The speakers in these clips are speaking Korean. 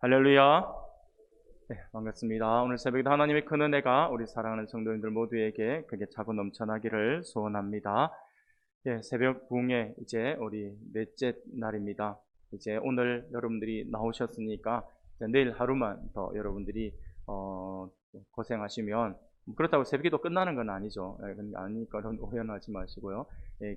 할렐루야. 네, 반갑습니다. 오늘 새벽에도 하나님의 큰 은혜가 우리 사랑하는 성도님들 모두에게 크게 차고 넘쳐나기를 소원합니다. 예, 새벽 부흥회 이제 우리 넷째 날입니다. 이제 오늘 여러분들이 나오셨으니까 이제 내일 하루만 더 여러분들이 고생하시면, 그렇다고 새벽기도 끝나는 건 아니죠. 예, 아니니까 오해하지 마시고요. 예,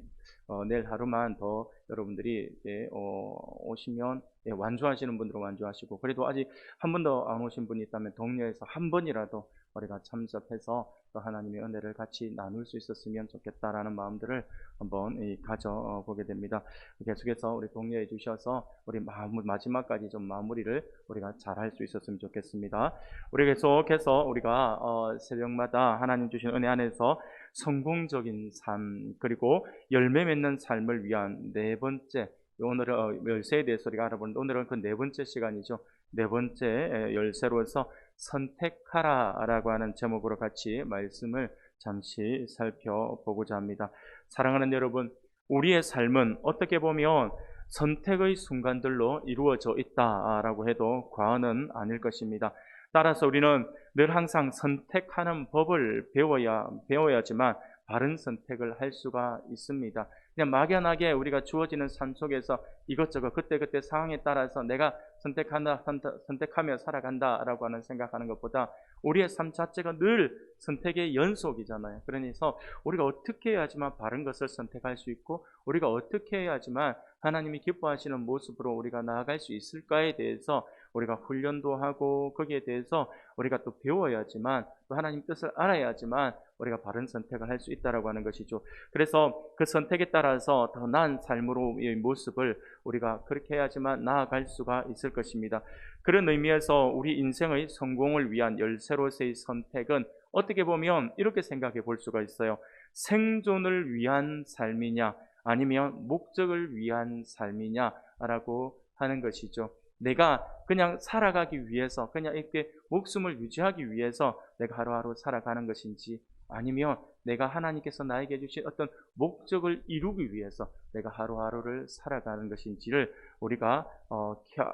내일 하루만 더 여러분들이 오시면, 예, 완주하시는 분들은 완주하시고, 그래도 아직 한 번 더 안 오신 분이 있다면 동료에서 한 번이라도 우리가 참석해서 또 하나님의 은혜를 같이 나눌 수 있었으면 좋겠다라는 마음들을 한번 가져보게 됩니다. 계속해서 우리 독려해 주셔서 우리 마지막까지 좀 마무리를 우리가 잘 할 수 있었으면 좋겠습니다. 우리 계속해서 우리가 새벽마다 하나님 주신 은혜 안에서 성공적인 삶, 그리고 열매 맺는 삶을 위한 네 번째, 오늘은 열쇠에 대해서 우리가 알아보는데, 오늘은 그 네 번째 시간이죠. 네 번째 열쇠로서 선택하라라고 하는 제목으로 같이 말씀을 잠시 살펴보고자 합니다. 사랑하는 여러분, 우리의 삶은 어떻게 보면 선택의 순간들로 이루어져 있다라고 해도 과언은 아닐 것입니다. 따라서 우리는 늘 항상 선택하는 법을 배워야지만 바른 선택을 할 수가 있습니다. 그냥 막연하게 우리가 주어지는 삶 속에서 이것저것 그때그때 상황에 따라서 내가 선택하며 살아간다라고 하는 생각하는 것보다 우리의 삶 자체가 늘 선택의 연속이잖아요. 그러니까 우리가 어떻게 해야지만 바른 것을 선택할 수 있고, 우리가 어떻게 해야지만 하나님이 기뻐하시는 모습으로 우리가 나아갈 수 있을까에 대해서 우리가 훈련도 하고, 거기에 대해서 우리가 또 배워야지만, 또 하나님 뜻을 알아야지만 우리가 바른 선택을 할 수 있다라고 하는 것이죠. 그래서 그 선택에 따라서 더 나은 삶으로의 모습을 우리가 그렇게 해야지만 나아갈 수가 있을 것입니다. 그런 의미에서 우리 인생의 성공을 위한 열쇠로서의 선택은 어떻게 보면 이렇게 생각해 볼 수가 있어요. 생존을 위한 삶이냐, 아니면 목적을 위한 삶이냐라고 하는 것이죠. 내가 그냥 살아가기 위해서, 그냥 이렇게 목숨을 유지하기 위해서 내가 하루하루 살아가는 것인지, 아니면 내가 하나님께서 나에게 주신 어떤 목적을 이루기 위해서 내가 하루하루를 살아가는 것인지를 우리가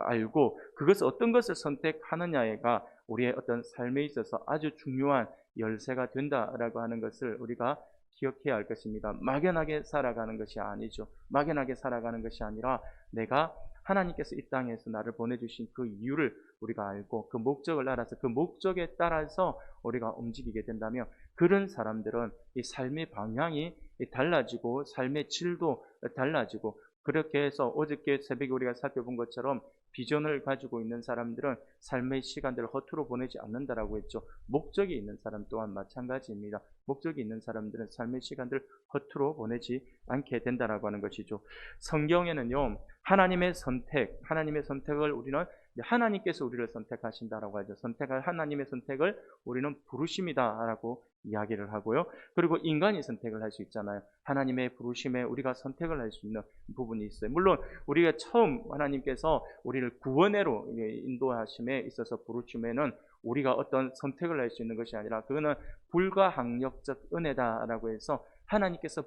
알고, 그것을 어떤 것을 선택하느냐가 우리의 어떤 삶에 있어서 아주 중요한 열쇠가 된다라고 하는 것을 우리가 기억해야 할 것입니다. 막연하게 살아가는 것이 아니죠. 막연하게 살아가는 것이 아니라 내가 하나님께서 이 땅에서 나를 보내주신 그 이유를 우리가 알고, 그 목적을 알아서 그 목적에 따라서 우리가 움직이게 된다면, 그런 사람들은 이 삶의 방향이 달라지고 삶의 질도 달라지고, 그렇게 해서 어저께 새벽에 우리가 살펴본 것처럼 비전을 가지고 있는 사람들은 삶의 시간들을 허투루 보내지 않는다라고 했죠. 목적이 있는 사람 또한 마찬가지입니다. 목적이 있는 사람들은 삶의 시간들을 허투루 보내지 않게 된다라고 하는 것이죠. 성경에는요, 하나님의 선택을 우리는 하나님께서 우리를 선택하신다라고 하죠. 하나님의 선택을 우리는 부르심이다라고 이야기를 하고요. 그리고 인간이 선택을 할 수 있잖아요. 하나님의 부르심에 우리가 선택을 할 수 있는 부분이 있어요. 물론 우리가 처음 하나님께서 우리를 구원회로 인도하심에 있어서 부르심에는 우리가 어떤 선택을 할 수 있는 것이 아니라, 그거는 불가항력적 은혜다라고 해서 하나님께서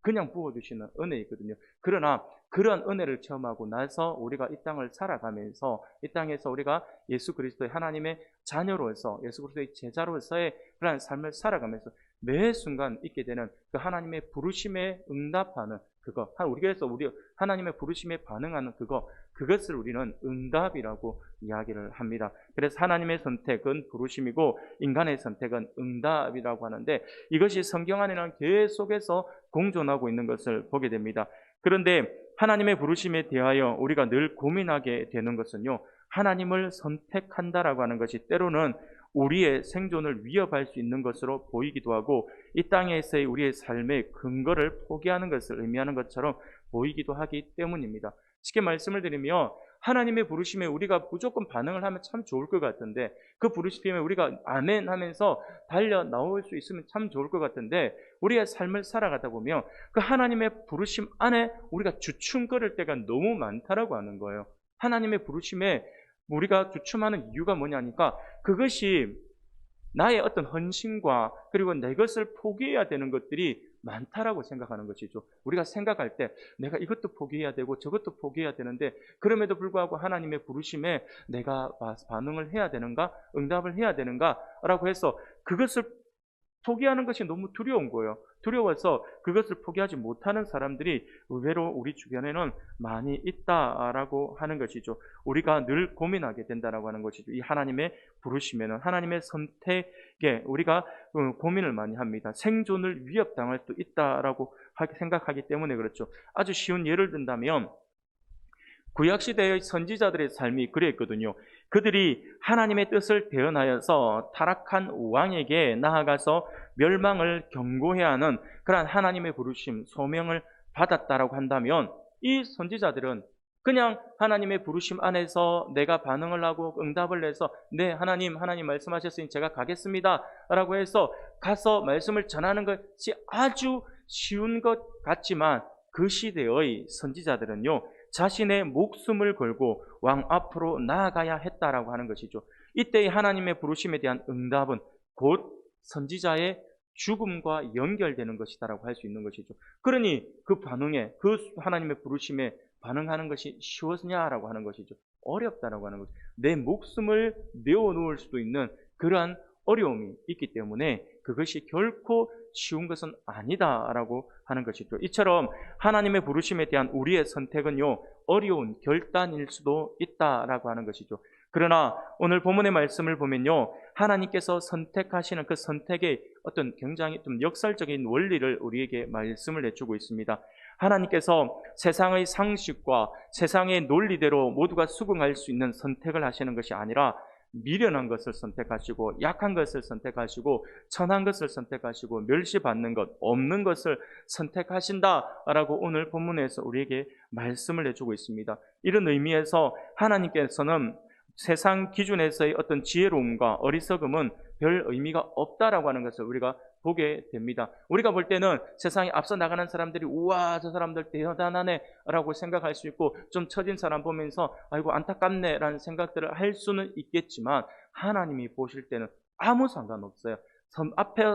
그냥 부어주시는 은혜이거든요. 그러나 그런 은혜를 체험하고 나서 우리가 이 땅을 살아가면서, 이 땅에서 우리가 예수 그리스도의 하나님의 자녀로서, 예수 그리스도의 제자로서의 그런 삶을 살아가면서 매 순간 있게 되는 그 하나님의 부르심에 응답하는 그거, 그래서 우리 하나님의 부르심에 반응하는 그것을 우리는 응답이라고 이야기를 합니다. 그래서 하나님의 선택은 부르심이고 인간의 선택은 응답이라고 하는데, 이것이 성경 안에는 계속해서 공존하고 있는 것을 보게 됩니다. 그런데 하나님의 부르심에 대하여 우리가 늘 고민하게 되는 것은요, 하나님을 선택한다라고 하는 것이 때로는 우리의 생존을 위협할 수 있는 것으로 보이기도 하고, 이 땅에서의 우리의 삶의 근거를 포기하는 것을 의미하는 것처럼 보이기도 하기 때문입니다. 쉽게 말씀을 드리면, 하나님의 부르심에 우리가 무조건 반응을 하면 참 좋을 것 같은데, 그 부르심에 우리가 아멘 하면서 달려 나올 수 있으면 참 좋을 것 같은데, 우리의 삶을 살아가다 보면 그 하나님의 부르심 안에 우리가 주춤거릴 때가 너무 많다라고 하는 거예요. 하나님의 부르심에 우리가 주춤하는 이유가 뭐냐니까, 그것이 나의 어떤 헌신과 그리고 내 것을 포기해야 되는 것들이 많다라고 생각하는 것이죠. 우리가 생각할 때 내가 이것도 포기해야 되고 저것도 포기해야 되는데 그럼에도 불구하고 하나님의 부르심에 내가 반응을 해야 되는가? 응답을 해야 되는가라고 해서 그것을 포기하는 것이 너무 두려운 거예요. 두려워서 그것을 포기하지 못하는 사람들이 의외로 우리 주변에는 많이 있다라고 하는 것이죠. 우리가 늘 고민하게 된다라고 하는 것이죠. 이 하나님의 부르심에는 하나님의 선택에 우리가 고민을 많이 합니다. 생존을 위협당할 수 있다라고 생각하기 때문에 그렇죠. 아주 쉬운 예를 든다면 구약시대의 선지자들의 삶이 그랬거든요. 그들이 하나님의 뜻을 대언하여서 타락한 왕에게 나아가서 멸망을 경고해야 하는 그러한 하나님의 부르심, 소명을 받았다라고 한다면 이 선지자들은 그냥 하나님의 부르심 안에서 내가 반응을 하고 응답을 해서 네, 하나님 말씀하셨으니 제가 가겠습니다 라고 해서 가서 말씀을 전하는 것이 아주 쉬운 것 같지만 그 시대의 선지자들은요, 자신의 목숨을 걸고 왕 앞으로 나아가야 했다라고 하는 것이죠. 이때의 하나님의 부르심에 대한 응답은 곧 선지자의 죽음과 연결되는 것이다라고 할 수 있는 것이죠. 그러니 그 반응에, 그 하나님의 부르심에 반응하는 것이 쉬웠냐라고 하는 것이죠. 어렵다라고 하는 것이죠. 내 목숨을 내어놓을 수도 있는 그러한 어려움이 있기 때문에 그것이 결코 쉬운 것은 아니다라고 하는 것이죠. 이처럼 하나님의 부르심에 대한 우리의 선택은요, 어려운 결단일 수도 있다라고 하는 것이죠. 그러나 오늘 본문의 말씀을 보면요, 하나님께서 선택하시는 그 선택의 어떤 굉장히 좀 역설적인 원리를 우리에게 말씀을 해주고 있습니다. 하나님께서 세상의 상식과 세상의 논리대로 모두가 수긍할 수 있는 선택을 하시는 것이 아니라 미련한 것을 선택하시고 약한 것을 선택하시고 천한 것을 선택하시고 멸시받는 것, 없는 것을 선택하신다라고 오늘 본문에서 우리에게 말씀을 해주고 있습니다. 이런 의미에서 하나님께서는 세상 기준에서의 어떤 지혜로움과 어리석음은 별 의미가 없다라고 하는 것을 우리가 보게 됩니다. 우리가 볼 때는 세상에 앞서 나가는 사람들이 우와 저 사람들 대단하네 라고 생각할 수 있고 좀 처진 사람 보면서 아이고 안타깝네 라는 생각들을 할 수는 있겠지만 하나님이 보실 때는 아무 상관없어요.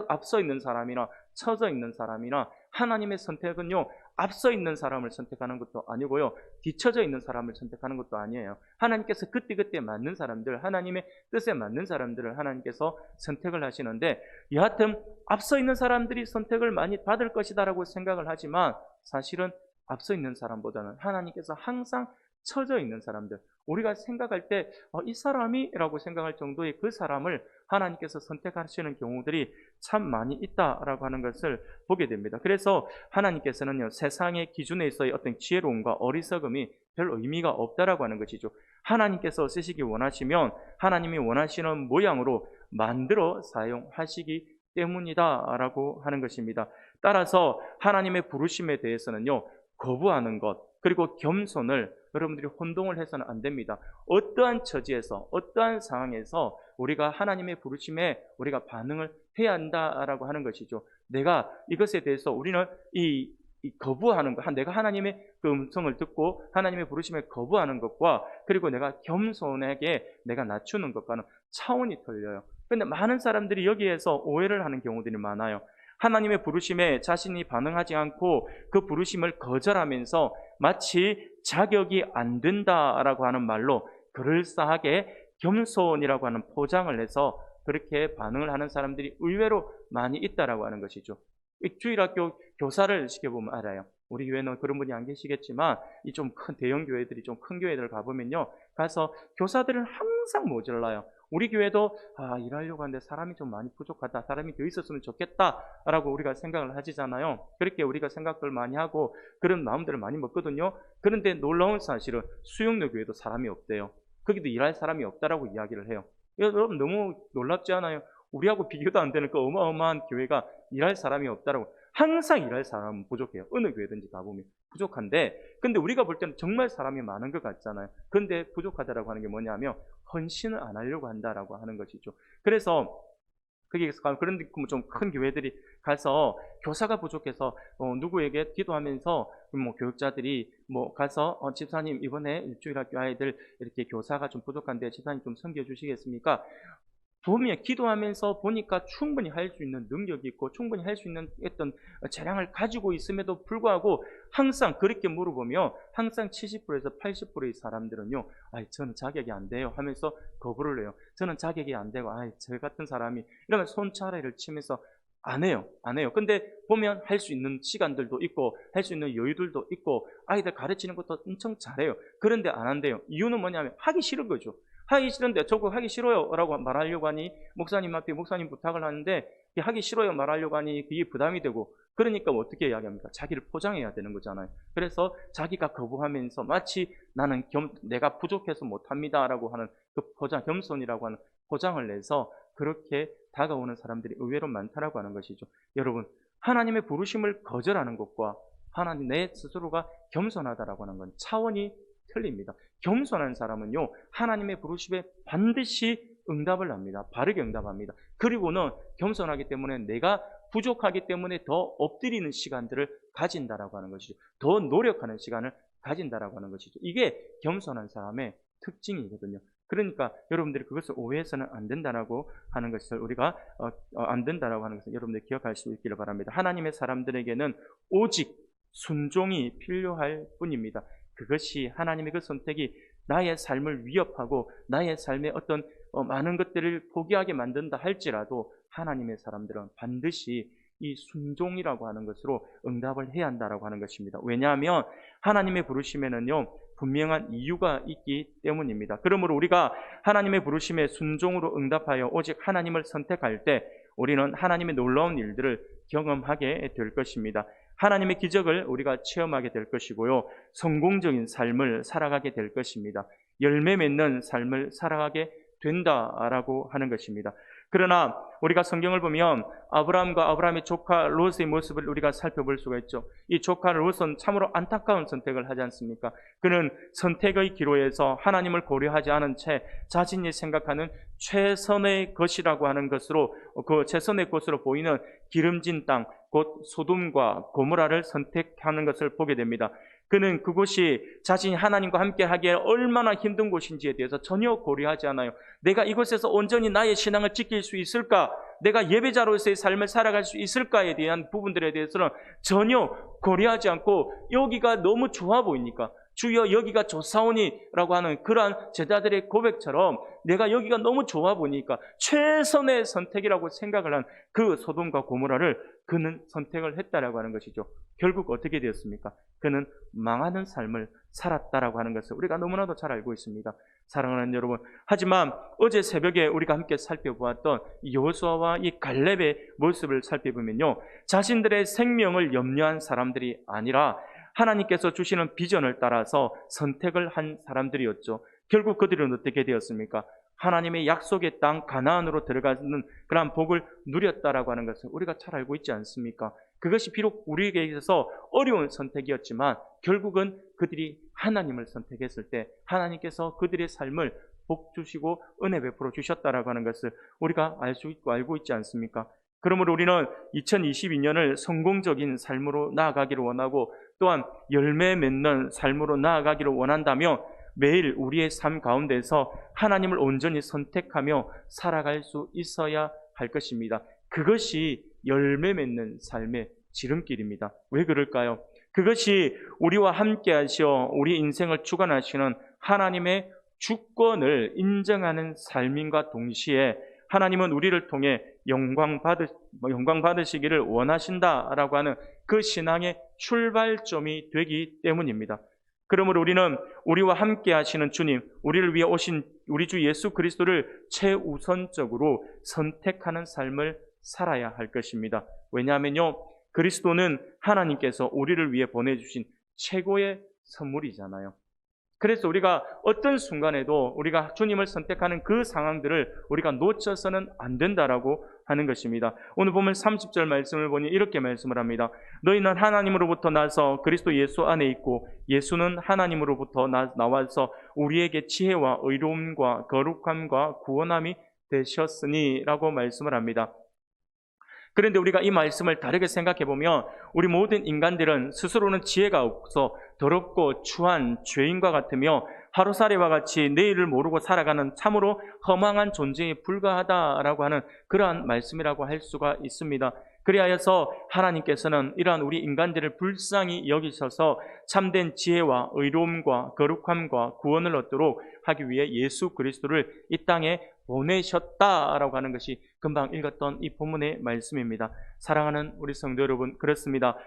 앞서 있는 사람이나 처져 있는 사람이나 하나님의 선택은요, 앞서 있는 사람을 선택하는 것도 아니고요, 뒤처져 있는 사람을 선택하는 것도 아니에요. 하나님께서 그때그때 맞는 사람들, 하나님의 뜻에 맞는 사람들을 하나님께서 선택을 하시는데, 여하튼 앞서 있는 사람들이 선택을 많이 받을 것이다라고 생각을 하지만 사실은 앞서 있는 사람보다는 하나님께서 항상 처져 있는 사람들, 우리가 생각할 때 이 사람이 라고 생각할 정도의 그 사람을 하나님께서 선택하시는 경우들이 참 많이 있다라고 하는 것을 보게 됩니다. 그래서 하나님께서는요, 세상의 기준에서의 어떤 지혜로움과 어리석음이 별 의미가 없다라고 하는 것이죠. 하나님께서 쓰시기 원하시면 하나님이 원하시는 모양으로 만들어 사용하시기 때문이다라고 하는 것입니다. 따라서 하나님의 부르심에 대해서는요, 거부하는 것, 그리고 겸손을 여러분들이 혼동을 해서는 안 됩니다. 어떠한 처지에서, 어떠한 상황에서 우리가 하나님의 부르심에 우리가 반응을 해야 한다라고 하는 것이죠. 내가 이것에 대해서 우리는 이 거부하는 것, 내가 하나님의 그 음성을 듣고 하나님의 부르심에 거부하는 것과 그리고 내가 겸손하게 내가 낮추는 것과는 차원이 틀려요. 그런데 많은 사람들이 여기에서 오해를 하는 경우들이 많아요. 하나님의 부르심에 자신이 반응하지 않고 그 부르심을 거절하면서 마치 자격이 안 된다라고 하는 말로 그럴싸하게 겸손이라고 하는 포장을 해서 그렇게 반응을 하는 사람들이 의외로 많이 있다라고 하는 것이죠. 주일학교 교사를 시켜보면 알아요. 우리 교회는 그런 분이 안 계시겠지만 이 좀 큰 대형 교회들이 좀 큰 교회들 가보면요, 가서 교사들은 항상 모자라요. 우리 교회도 일하려고 하는데 사람이 좀 많이 부족하다, 사람이 더 있었으면 좋겠다라고 우리가 생각을 하시잖아요. 그렇게 우리가 생각을 많이 하고 그런 마음들을 많이 먹거든요. 그런데 놀라운 사실은 수영로 교회도 사람이 없대요. 거기도 일할 사람이 없다라고 이야기를 해요. 여러분 너무 놀랍지 않아요? 우리하고 비교도 안 되는 그 어마어마한 교회가 일할 사람이 없다라고. 항상 일할 사람은 부족해요. 어느 교회든지 가보면 부족한데, 근데 우리가 볼 때는 정말 사람이 많은 것 같잖아요. 근데 부족하다라고 하는 게 뭐냐면 헌신을 안 하려고 한다라고 하는 것이죠. 그래서 거기에서 그런 좀 큰 교회들이 가서 교사가 부족해서 누구에게 기도하면서 뭐 교육자들이 뭐 가서 집사님 이번에 일주일학교 아이들 이렇게 교사가 좀 부족한데 집사님 좀 섬겨 주시겠습니까? 보면 기도하면서 보니까 충분히 할 수 있는 능력이 있고 충분히 할 수 있는 어떤 재량을 가지고 있음에도 불구하고 항상 그렇게 물어보면 항상 70%에서 80%의 사람들은요, 저는 자격이 안 돼요 하면서 거부를 해요. 저는 자격이 안 되고, 저 같은 사람이 이러면 손차례를 치면서 안 해요. 근데 보면 할 수 있는 시간들도 있고 할 수 있는 여유들도 있고 아이들 가르치는 것도 엄청 잘해요. 그런데 안 한대요. 이유는 뭐냐면 하기 싫은 거죠. 하기 싫은데 저거 하기 싫어요 라고 말하려고 하니 목사님 앞에 목사님 부탁을 하는데 하기 싫어요 말하려고 하니 그게 부담이 되고, 그러니까 어떻게 이야기합니까? 자기를 포장해야 되는 거잖아요. 그래서 자기가 거부하면서 마치 나는 내가 부족해서 못합니다 라고 하는 그 포장, 겸손이라고 하는 포장을 내서 그렇게 다가오는 사람들이 의외로 많다라고 하는 것이죠. 여러분, 하나님의 부르심을 거절하는 것과 하나님 내 스스로가 겸손하다라고 하는 건 차원이 틀립니다. 겸손한 사람은요, 하나님의 부르심에 반드시 응답을 합니다. 바르게 응답합니다. 그리고는 겸손하기 때문에 내가 부족하기 때문에 더 엎드리는 시간들을 가진다라고 하는 것이죠. 더 노력하는 시간을 가진다라고 하는 것이죠. 이게 겸손한 사람의 특징이거든요. 그러니까 여러분들이 그것을 오해해서는 안 된다라고 하는 것을 우리가 안 된다라고 하는 것을 여러분들이 기억할 수 있기를 바랍니다. 하나님의 사람들에게는 오직 순종이 필요할 뿐입니다. 그것이 하나님의 그 선택이 나의 삶을 위협하고 나의 삶의 어떤 많은 것들을 포기하게 만든다 할지라도 하나님의 사람들은 반드시 이 순종이라고 하는 것으로 응답을 해야 한다라고 하는 것입니다. 왜냐하면 하나님의 부르심에는요, 분명한 이유가 있기 때문입니다. 그러므로 우리가 하나님의 부르심에 순종으로 응답하여 오직 하나님을 선택할 때 우리는 하나님의 놀라운 일들을 경험하게 될 것입니다. 하나님의 기적을 우리가 체험하게 될 것이고요, 성공적인 삶을 살아가게 될 것입니다. 열매 맺는 삶을 살아가게 된다라고 하는 것입니다. 그러나 우리가 성경을 보면 아브라함과 아브라함의 조카 롯의 모습을 우리가 살펴볼 수가 있죠. 이 조카 롯은 참으로 안타까운 선택을 하지 않습니까? 그는 선택의 기로에서 하나님을 고려하지 않은 채 자신이 생각하는 최선의 것이라고 하는 것으로, 그 최선의 것으로 보이는 기름진 땅, 곧 소돔과 고모라를 선택하는 것을 보게 됩니다. 그는 그곳이 자신이 하나님과 함께 하기에 얼마나 힘든 곳인지에 대해서 전혀 고려하지 않아요. 내가 이곳에서 온전히 나의 신앙을 지킬 수 있을까? 내가 예배자로서의 삶을 살아갈 수 있을까에 대한 부분들에 대해서는 전혀 고려하지 않고 여기가 너무 좋아 보이니까, 주여 여기가 좋사오니라고 하는 그러한 제자들의 고백처럼 내가 여기가 너무 좋아 보니까 최선의 선택이라고 생각을 한 그 소돔과 고모라를 그는 선택을 했다라고 하는 것이죠. 결국 어떻게 되었습니까? 그는 망하는 삶을 살았다라고 하는 것을 우리가 너무나도 잘 알고 있습니다. 사랑하는 여러분, 하지만 어제 새벽에 우리가 함께 살펴보았던 여호수아와 이 갈렙의 모습을 살펴보면요, 자신들의 생명을 염려한 사람들이 아니라 하나님께서 주시는 비전을 따라서 선택을 한 사람들이었죠. 결국 그들은 어떻게 되었습니까? 하나님의 약속의 땅 가나안으로 들어가는 그러한 복을 누렸다라고 하는 것을 우리가 잘 알고 있지 않습니까? 그것이 비록 우리에게 있어서 어려운 선택이었지만 결국은 그들이 하나님을 선택했을 때 하나님께서 그들의 삶을 복 주시고 은혜 베풀어 주셨다라고 하는 것을 우리가 알 수 있고 알고 있지 않습니까? 그러므로 우리는 2022년을 성공적인 삶으로 나아가기를 원하고 또한 열매 맺는 삶으로 나아가기를 원한다면 매일 우리의 삶 가운데서 하나님을 온전히 선택하며 살아갈 수 있어야 할 것입니다. 그것이 열매 맺는 삶의 지름길입니다. 왜 그럴까요? 그것이 우리와 함께 하시어 우리 인생을 주관하시는 하나님의 주권을 인정하는 삶인과 동시에 하나님은 우리를 통해 영광 받으시기를 원하신다라고 하는 그 신앙의 출발점이 되기 때문입니다. 그러므로 우리는 우리와 함께 하시는 주님, 우리를 위해 오신 우리 주 예수 그리스도를 최우선적으로 선택하는 삶을 살아야 할 것입니다. 왜냐하면요, 그리스도는 하나님께서 우리를 위해 보내주신 최고의 선물이잖아요. 그래서 우리가 어떤 순간에도 우리가 주님을 선택하는 그 상황들을 우리가 놓쳐서는 안 된다라고 하는 것입니다. 오늘 보면 30절 말씀을 보니 이렇게 말씀을 합니다. 너희는 하나님으로부터 나서 그리스도 예수 안에 있고 예수는 하나님으로부터 나와서 우리에게 지혜와 의로움과 거룩함과 구원함이 되셨으니 라고 말씀을 합니다. 그런데 우리가 이 말씀을 다르게 생각해 보면 우리 모든 인간들은 스스로는 지혜가 없어 더럽고 추한 죄인과 같으며 하루살이와 같이 내일을 모르고 살아가는 참으로 허망한 존재에 불과하다라고 하는 그러한 말씀이라고 할 수가 있습니다. 그리하여서 하나님께서는 이러한 우리 인간들을 불쌍히 여기셔서 참된 지혜와 의로움과 거룩함과 구원을 얻도록 하기 위해 예수 그리스도를 이 땅에 보내셨다라고 하는 것이 금방 읽었던 이 본문의 말씀입니다. 사랑하는 우리 성도 여러분, 그렇습니다.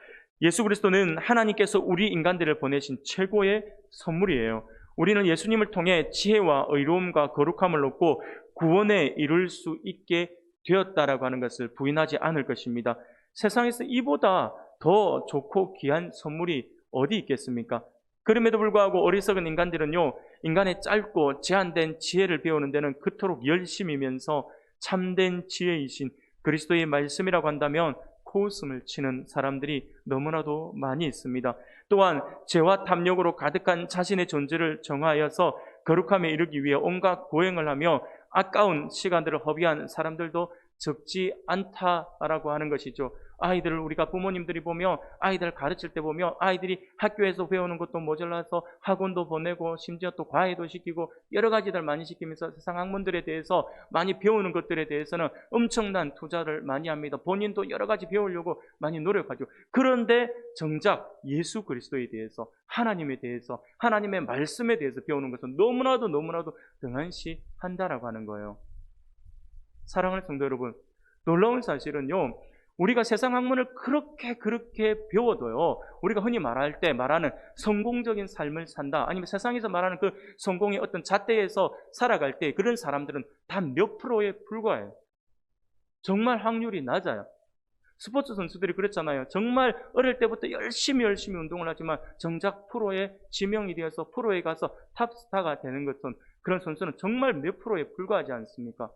예수 그리스도는 하나님께서 우리 인간들을 보내신 최고의 선물이에요. 우리는 예수님을 통해 지혜와 의로움과 거룩함을 얻고 구원에 이룰 수 있게 되었다라고 하는 것을 부인하지 않을 것입니다. 세상에서 이보다 더 좋고 귀한 선물이 어디 있겠습니까? 그럼에도 불구하고 어리석은 인간들은요, 인간의 짧고 제한된 지혜를 배우는 데는 그토록 열심이면서 참된 지혜이신 그리스도의 말씀이라고 한다면 코웃음을 치는 사람들이 너무나도 많이 있습니다. 또한 죄와 탐욕으로 가득한 자신의 존재를 정하여서 거룩함에 이르기 위해 온갖 고행을 하며 아까운 시간들을 허비한 사람들도 적지 않다라고 하는 것이죠. 아이들을 우리가 부모님들이 보며 아이들 가르칠 때 보며 아이들이 학교에서 배우는 것도 모자라서 학원도 보내고 심지어 또 과외도 시키고 여러 가지들 많이 시키면서 세상 학문들에 대해서 많이 배우는 것들에 대해서는 엄청난 투자를 많이 합니다. 본인도 여러 가지 배우려고 많이 노력하죠. 그런데 정작 예수 그리스도에 대해서, 하나님에 대해서, 하나님의 말씀에 대해서 배우는 것은 너무나도 등한시한다라고 하는 거예요. 사랑하는 성도 여러분, 놀라운 사실은요, 우리가 세상 학문을 그렇게 배워도요, 우리가 흔히 말하는 성공적인 삶을 산다, 아니면 세상에서 말하는 그 성공의 어떤 잣대에서 살아갈 때 그런 사람들은 단 몇 프로에 불과해요. 정말 확률이 낮아요. 스포츠 선수들이 그랬잖아요. 정말 어릴 때부터 열심히 운동을 하지만 정작 프로에 지명이 되어서 프로에 가서 탑스타가 되는 것은, 그런 선수는 정말 몇 프로에 불과하지 않습니까?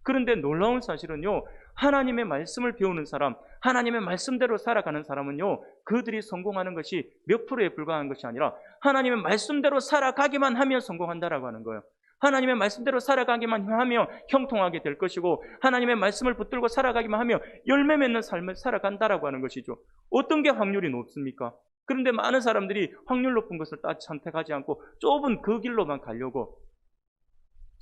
그런데 놀라운 사실은요, 하나님의 말씀을 배우는 사람, 하나님의 말씀대로 살아가는 사람은요, 그들이 성공하는 것이 몇 프로에 불과한 것이 아니라 하나님의 말씀대로 살아가기만 하면 성공한다라고 하는 거예요. 하나님의 말씀대로 살아가기만 하면 형통하게 될 것이고, 하나님의 말씀을 붙들고 살아가기만 하면 열매 맺는 삶을 살아간다라고 하는 것이죠. 어떤 게 확률이 높습니까? 그런데 많은 사람들이 확률 높은 것을 선택하지 않고 좁은 그 길로만 가려고,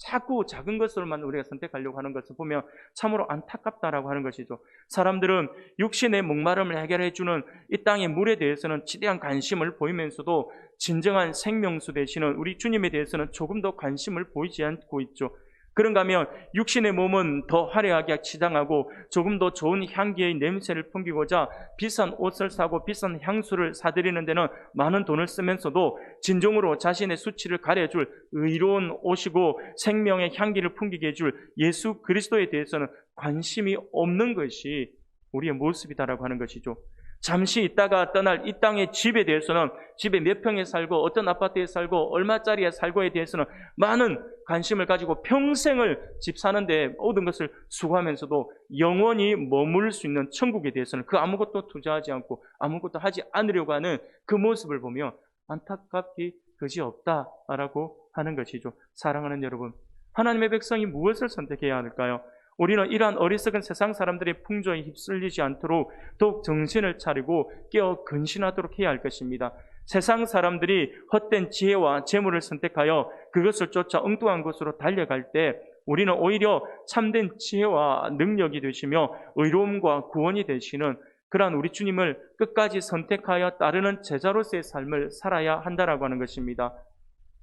자꾸 작은 것으로만 우리가 선택하려고 하는 것을 보면 참으로 안타깝다라고 하는 것이죠. 사람들은 육신의 목마름을 해결해주는 이 땅의 물에 대해서는 지대한 관심을 보이면서도 진정한 생명수 되시는 우리 주님에 대해서는 조금 더 관심을 보이지 않고 있죠. 그런가 하면 육신의 몸은 더 화려하게 치장하고 조금 더 좋은 향기의 냄새를 풍기고자 비싼 옷을 사고 비싼 향수를 사들이는 데는 많은 돈을 쓰면서도 진정으로 자신의 수치를 가려줄 의로운 옷이고 생명의 향기를 풍기게 해줄 예수 그리스도에 대해서는 관심이 없는 것이 우리의 모습이다라고 하는 것이죠. 잠시 있다가 떠날 이 땅의 집에 대해서는, 집에 몇 평에 살고 어떤 아파트에 살고 얼마짜리에 살고에 대해서는 많은 관심을 가지고 평생을 집 사는데 모든 것을 수고하면서도 영원히 머물 수 있는 천국에 대해서는 그 아무것도 투자하지 않고 아무것도 하지 않으려고 하는 그 모습을 보며 안타깝기 그지없다라고 하는 것이죠. 사랑하는 여러분, 하나님의 백성이 무엇을 선택해야 할까요? 우리는 이러한 어리석은 세상 사람들의 풍조에 휩쓸리지 않도록 더욱 정신을 차리고 깨어 근신하도록 해야 할 것입니다. 세상 사람들이 헛된 지혜와 재물을 선택하여 그것을 쫓아 엉뚱한 곳으로 달려갈 때 우리는 오히려 참된 지혜와 능력이 되시며 의로움과 구원이 되시는 그러한 우리 주님을 끝까지 선택하여 따르는 제자로서의 삶을 살아야 한다라고 하는 것입니다.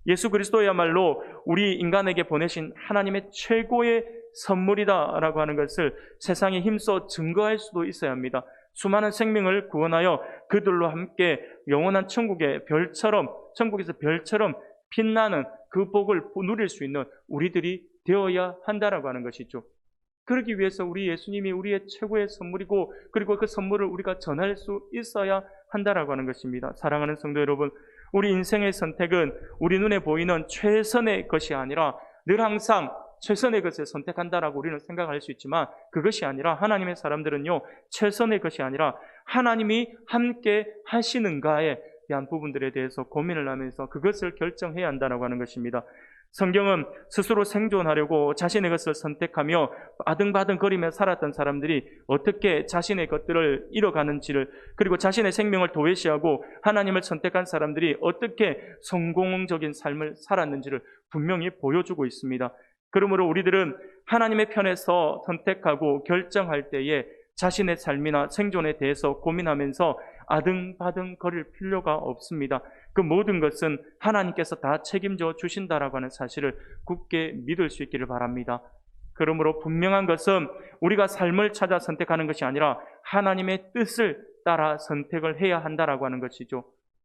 예수 그리스도야말로 우리 인간에게 보내신 하나님의 최고의 선물이다라고 하는 것을 세상에 힘써 증거할 수도 있어야 합니다. 수많은 생명을 구원하여 그들로 함께 영원한 천국에서 별처럼 빛나는 그 복을 누릴 수 있는 우리들이 되어야 한다라고 하는 것이죠. 그러기 위해서 우리 예수님이 우리의 최고의 선물이고, 그리고 그 선물을 우리가 전할 수 있어야 한다라고 하는 것입니다. 사랑하는 성도 여러분, 우리 인생의 선택은 우리 눈에 보이는 최선의 것이 아니라 늘 항상 최선의 것을 선택한다라고 우리는 생각할 수 있지만, 그것이 아니라 하나님의 사람들은요, 최선의 것이 아니라 하나님이 함께 하시는가에 대한 부분들에 대해서 고민을 하면서 그것을 결정해야 한다라고 하는 것입니다. 성경은 스스로 생존하려고 자신의 것을 선택하며 아등바등거리며 살았던 사람들이 어떻게 자신의 것들을 잃어가는지를, 그리고 자신의 생명을 도외시하고 하나님을 선택한 사람들이 어떻게 성공적인 삶을 살았는지를 분명히 보여주고 있습니다. 그러므로 우리들은 하나님의 편에서 선택하고 결정할 때에 자신의 삶이나 생존에 대해서 고민하면서 아등바등 거릴 필요가 없습니다. 그 모든 것은 하나님께서 다 책임져 주신다라고 하는 사실을 굳게 믿을 수 있기를 바랍니다. 그러므로 분명한 것은 우리가 삶을 찾아 선택하는 것이 아니라 하나님의 뜻을 따라 선택을 해야 한다라고 하는 것이죠.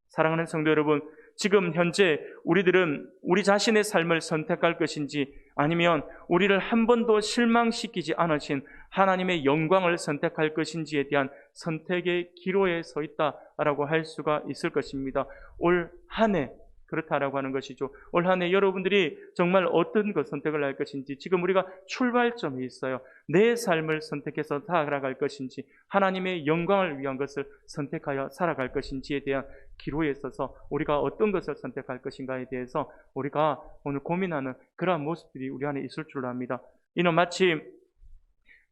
사랑하는 성도 여러분, 지금 현재 우리들은 우리 자신의 삶을 선택할 것인지 아니면 우리를 한 번도 실망시키지 않으신 하나님의 영광을 선택할 것인지에 대한 선택의 기로에 서 있다라고 할 수가 있을 것입니다. 올 한 해 그렇다라고 하는 것이죠. 올 한 해 여러분들이 정말 어떤 것 선택을 할 것인지, 지금 우리가 출발점에 있어요. 내 삶을 선택해서 살아갈 것인지, 하나님의 영광을 위한 것을 선택하여 살아갈 것인지에 대한 기로에 있어서 우리가 어떤 것을 선택할 것인가에 대해서 우리가 오늘 고민하는 그러한 모습들이 우리 안에 있을 줄 압니다. 이는 마치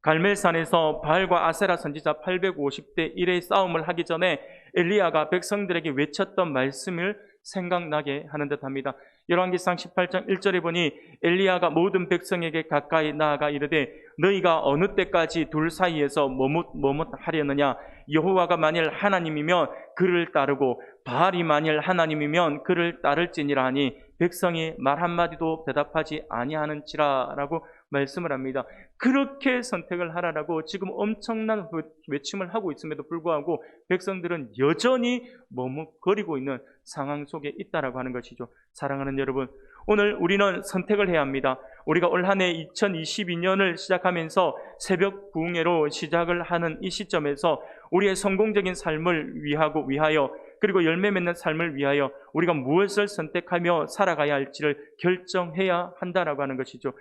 갈멜산에서 바알과 아세라 선지자 850대 1의 싸움을 하기 전에 엘리야가 백성들에게 외쳤던 말씀을 생각나게 하는 듯합니다. 열왕기상 18장 1절에 보니 엘리야가 모든 백성에게 가까이 나아가 이르되 너희가 어느 때까지 둘 사이에서 머뭇하려느냐? 여호와가 만일 하나님이면 그를 따르고 바알이 만일 하나님이면 그를 따를지니라 하니 백성이 말 한마디도 대답하지 아니하는지라 라고 말씀을 합니다. 그렇게 선택을 하라라고 지금 엄청난 외침을 하고 있음에도 불구하고 백성들은 여전히 머뭇거리고 있는 상황 속에 있다라고 하는 것이죠. 사랑하는 여러분, 오늘 우리는 선택을 해야 합니다. 우리가 올 한 해 2022년을 시작하면서 새벽 부흥회로 시작을 하는 이 시점에서 우리의 성공적인 삶을 위하여 그리고 열매 맺는 삶을 위하여 우리가 무엇을 선택하며 살아가야 할지를 결정해야 한다라고 하는 것이죠.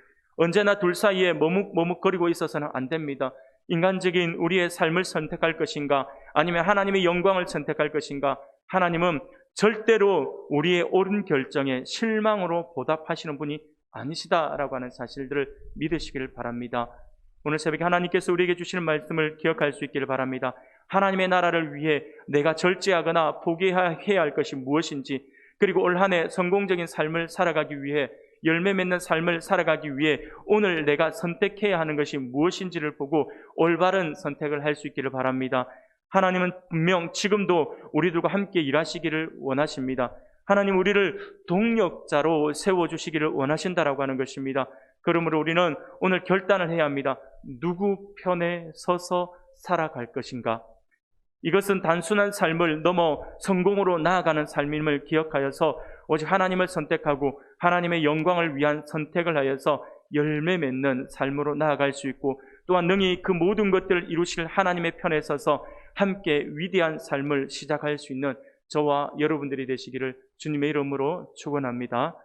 언제나 둘 사이에 머뭇거리고 있어서는 안 됩니다. 인간적인 우리의 삶을 선택할 것인가, 아니면 하나님의 영광을 선택할 것인가. 하나님은 절대로 우리의 옳은 결정에 실망으로 보답하시는 분이 아니시다라고 하는 사실들을 믿으시기를 바랍니다. 오늘 새벽에 하나님께서 우리에게 주시는 말씀을 기억할 수 있기를 바랍니다. 하나님의 나라를 위해 내가 절제하거나 포기해야 할 것이 무엇인지, 그리고 올 한 해 성공적인 삶을 살아가기 위해, 열매 맺는 삶을 살아가기 위해 오늘 내가 선택해야 하는 것이 무엇인지를 보고 올바른 선택을 할 수 있기를 바랍니다. 하나님은 분명 지금도 우리들과 함께 일하시기를 원하십니다. 하나님 우리를 동력자로 세워주시기를 원하신다라고 하는 것입니다. 그러므로 우리는 오늘 결단을 해야 합니다. 누구 편에 서서 살아갈 것인가? 이것은 단순한 삶을 넘어 성공으로 나아가는 삶임을 기억하여서 오직 하나님을 선택하고 하나님의 영광을 위한 선택을 하여서 열매 맺는 삶으로 나아갈 수 있고, 또한 능히 그 모든 것들을 이루실 하나님의 편에 서서 함께 위대한 삶을 시작할 수 있는 저와 여러분들이 되시기를 주님의 이름으로 축원합니다.